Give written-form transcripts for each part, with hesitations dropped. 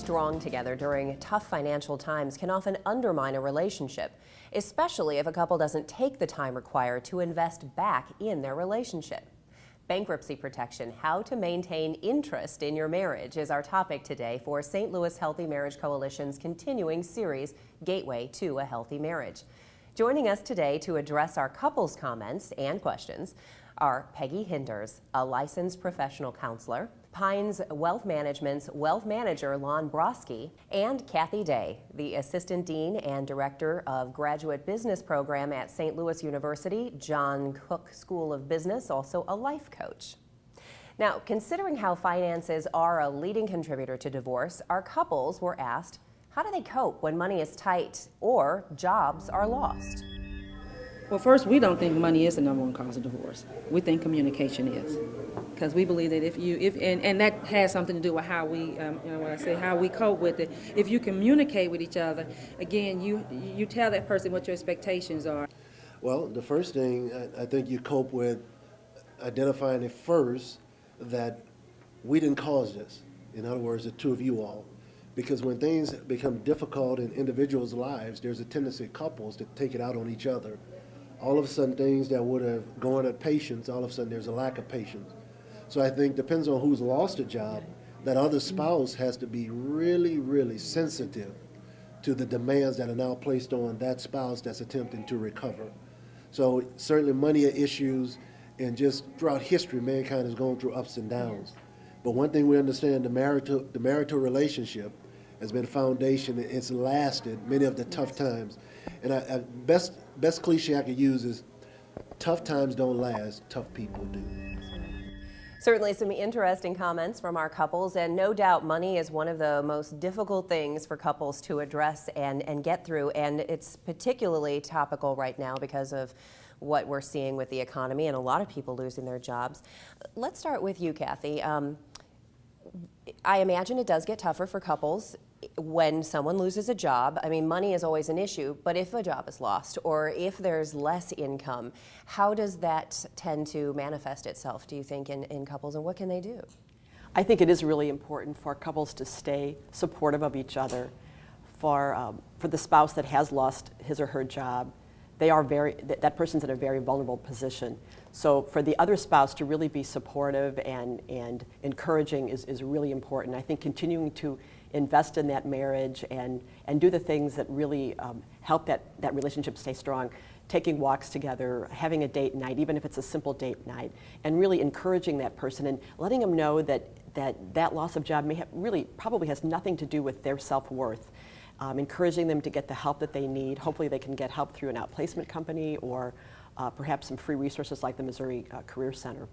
strong together during tough financial times can often undermine a relationship, especially if a couple doesn't take the time required to invest back in their relationship. Bankruptcy protection, how to maintain interest in your marriage, is our topic today for St. Louis Healthy Marriage Coalition's continuing series, Gateway to a Healthy Marriage. Joining us today to address our couples' comments and questions are Peggy Hinders, a licensed professional counselor, Pines Wealth Management's wealth manager, Lon Broski, and Kathy Day, the Assistant Dean and Director of Graduate Business Program at St. Louis University, John Cook School of Business, also a life coach. Now, considering how finances are a leading contributor to divorce, our couples were asked, how do they cope when money is tight or jobs are lost? Well, first, we don't think money is the number one cause of divorce. We think communication is, because we believe that and that has something to do with how we, how we cope with it. If you communicate with each other, again, you tell that person what your expectations are. Well, the first thing I think you cope with identifying it first that we didn't cause this. In other words, the two of you all. Because when things become difficult in individuals' lives, there's a tendency of couples to take it out on each other. All of a sudden, things that would have gone at patience, all of a sudden there's a lack of patience. So I think depends on who's lost a job, that other spouse has to be really, really sensitive to the demands that are now placed on that spouse that's attempting to recover. So certainly money issues, and just throughout history, mankind has gone through ups and downs. But one thing we understand, the marital relationship has been a foundation. It's lasted many of the tough times. And best cliche I could use is, tough times don't last, tough people do. Certainly some interesting comments from our couples, and no doubt money is one of the most difficult things for couples to address and get through, and it's particularly topical right now because of what we're seeing with the economy and a lot of people losing their jobs. Let's start with you, Kathy. I imagine it does get tougher for couples when someone loses a job. I mean, money is always an issue, but if a job is lost or if there's less income, how does that tend to manifest itself, do you think, in couples, and what can they do? I think it is really important for couples to stay supportive of each other. For the spouse that has lost his or her job, that person's in a very vulnerable position. So for the other spouse to really be supportive and encouraging is really important. I think continuing to invest in that marriage and do the things that really help that relationship stay strong, taking walks together, having a date night, even if it's a simple date night, and really encouraging that person and letting them know that loss of job probably has nothing to do with their self-worth. Encouraging them to get the help that they need. Hopefully they can get help through an outplacement company or perhaps some free resources like the Missouri Career Center.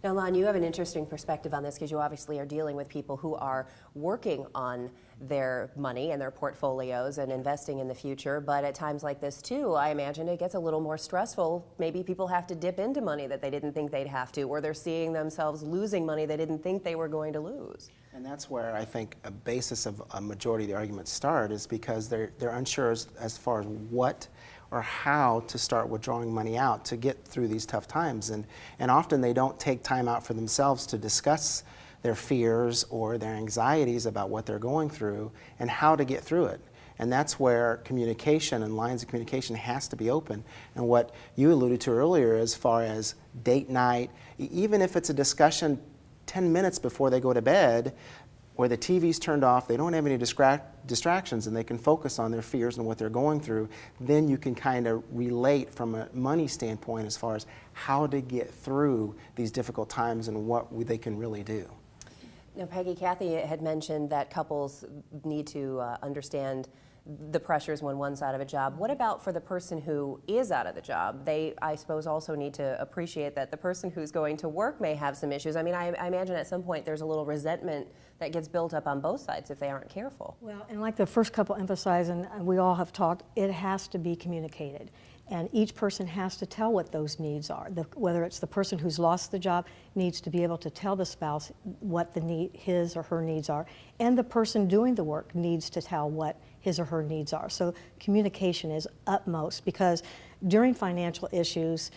Now, Lon, you have an interesting perspective on this because you obviously are dealing with people who are working on their money and their portfolios and investing in the future, but at times like this too, I imagine it gets a little more stressful. Maybe people have to dip into money that they didn't think they'd have to, or they're seeing themselves losing money they didn't think they were going to lose. And that's where I think a basis of a majority of the arguments start, is because they're unsure as far as what or how to start withdrawing money out to get through these tough times. And often they don't take time out for themselves to discuss their fears or their anxieties about what they're going through and how to get through it. And that's where communication and lines of communication has to be open. And what you alluded to earlier as far as date night, even if it's a discussion 10 minutes before they go to bed, where the TV's turned off, they don't have any distractions, and they can focus on their fears and what they're going through, then you can kind of relate from a money standpoint as far as how to get through these difficult times and what they can really do. Now, Peggy, Kathy had mentioned that couples need to understand the pressures when one's out of a job. What about for the person who is out of the job? They, I suppose, also need to appreciate that the person who's going to work may have some issues. I mean, I imagine at some point there's a little resentment that gets built up on both sides if they aren't careful. Well, and like the first couple emphasized, and we all have talked, it has to be communicated. And each person has to tell what those needs are. Whether it's the person who's lost the job needs to be able to tell the spouse what his or her needs are, and the person doing the work needs to tell what his or her needs are. So communication is utmost, because during financial issues,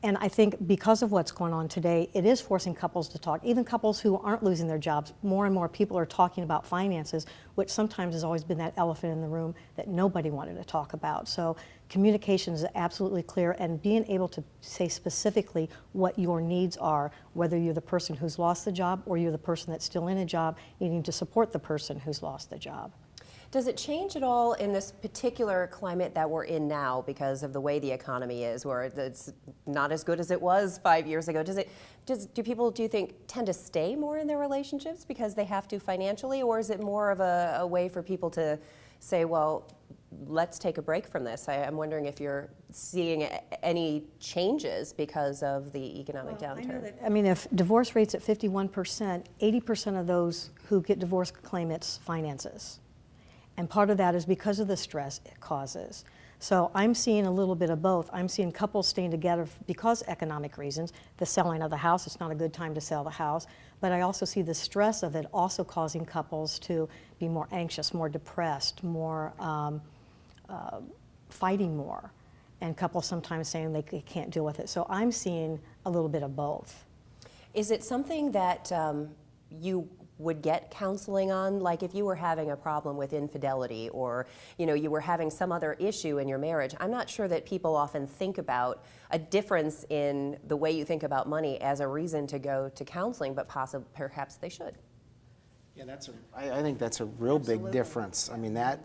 And I think because of what's going on today, it is forcing couples to talk. Even couples who aren't losing their jobs, more and more people are talking about finances, which sometimes has always been that elephant in the room that nobody wanted to talk about. So communication is absolutely clear, and being able to say specifically what your needs are, whether you're the person who's lost the job or you're the person that's still in a job, needing to support the person who's lost the job. Does it change at all in this particular climate that we're in now because of the way the economy is, where it's not as good as it was 5 years ago? Do people, do you think, tend to stay more in their relationships because they have to financially, or is it more of a way for people to say, well, let's take a break from this? I'm wondering if you're seeing any changes because of the economic downturn. I mean, if divorce rate's at 51%, 80% of those who get divorced claim it's finances. And part of that is because of the stress it causes. So I'm seeing a little bit of both. I'm seeing couples staying together because economic reasons, the selling of the house, it's not a good time to sell the house, but I also see the stress of it also causing couples to be more anxious, more depressed, more fighting more, and couples sometimes saying they can't deal with it. So I'm seeing a little bit of both. Is it something that you would get counseling on? Like if you were having a problem with infidelity, or you were having some other issue in your marriage, I'm not sure that people often think about a difference in the way you think about money as a reason to go to counseling, but perhaps they should. Yeah, I think that's a real big difference. I mean, that,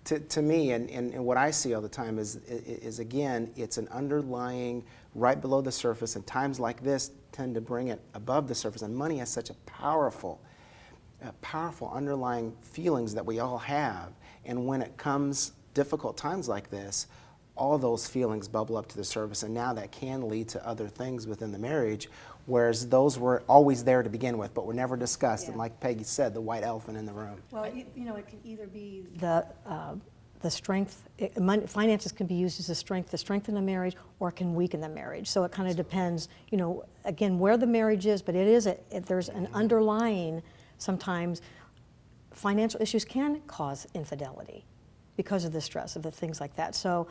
to me, and what I see all the time is again, it's an underlying right below the surface, and times like this tend to bring it above the surface, and money has such a powerful underlying feelings that we all have, and when it comes difficult times like this, all those feelings bubble up to the surface, and now that can lead to other things within the marriage, whereas those were always there to begin with, but were never discussed. Yeah. And like Peggy said, the white elephant in the room. Well, it can either be the strength, finances can be used as a strength to strengthen a marriage, or it can weaken the marriage. So it kind of depends, again, where the marriage is, but there's an underlying, sometimes financial issues can cause infidelity because of the stress of the things like that. So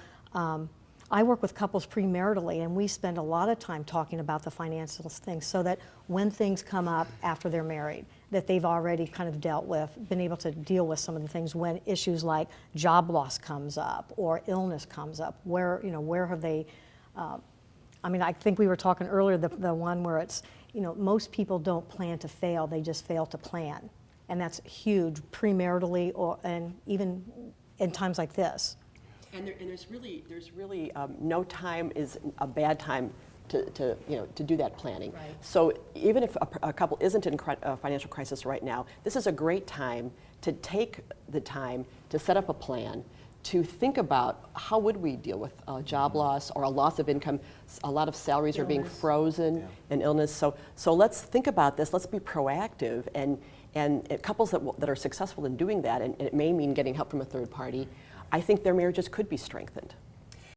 I work with couples premaritally, and we spend a lot of time talking about the financial things so that when things come up after they're married, that they've already kind of dealt with, been able to deal with some of the things when issues like job loss comes up or illness comes up. Where have they, I think we were talking earlier, the one where it's, most people don't plan to fail, they just fail to plan. And that's huge premaritally, and even in times like this. And there's really no time is a bad time to do that planning. Right. So even if a couple isn't in a financial crisis right now, this is a great time to take the time to set up a plan, to think about how would we deal with job loss or a loss of income. A lot of salaries are being frozen, and illness. So let's think about this. Let's be proactive, and couples that are successful in doing that, and it may mean getting help from a third party, I think their marriages could be strengthened.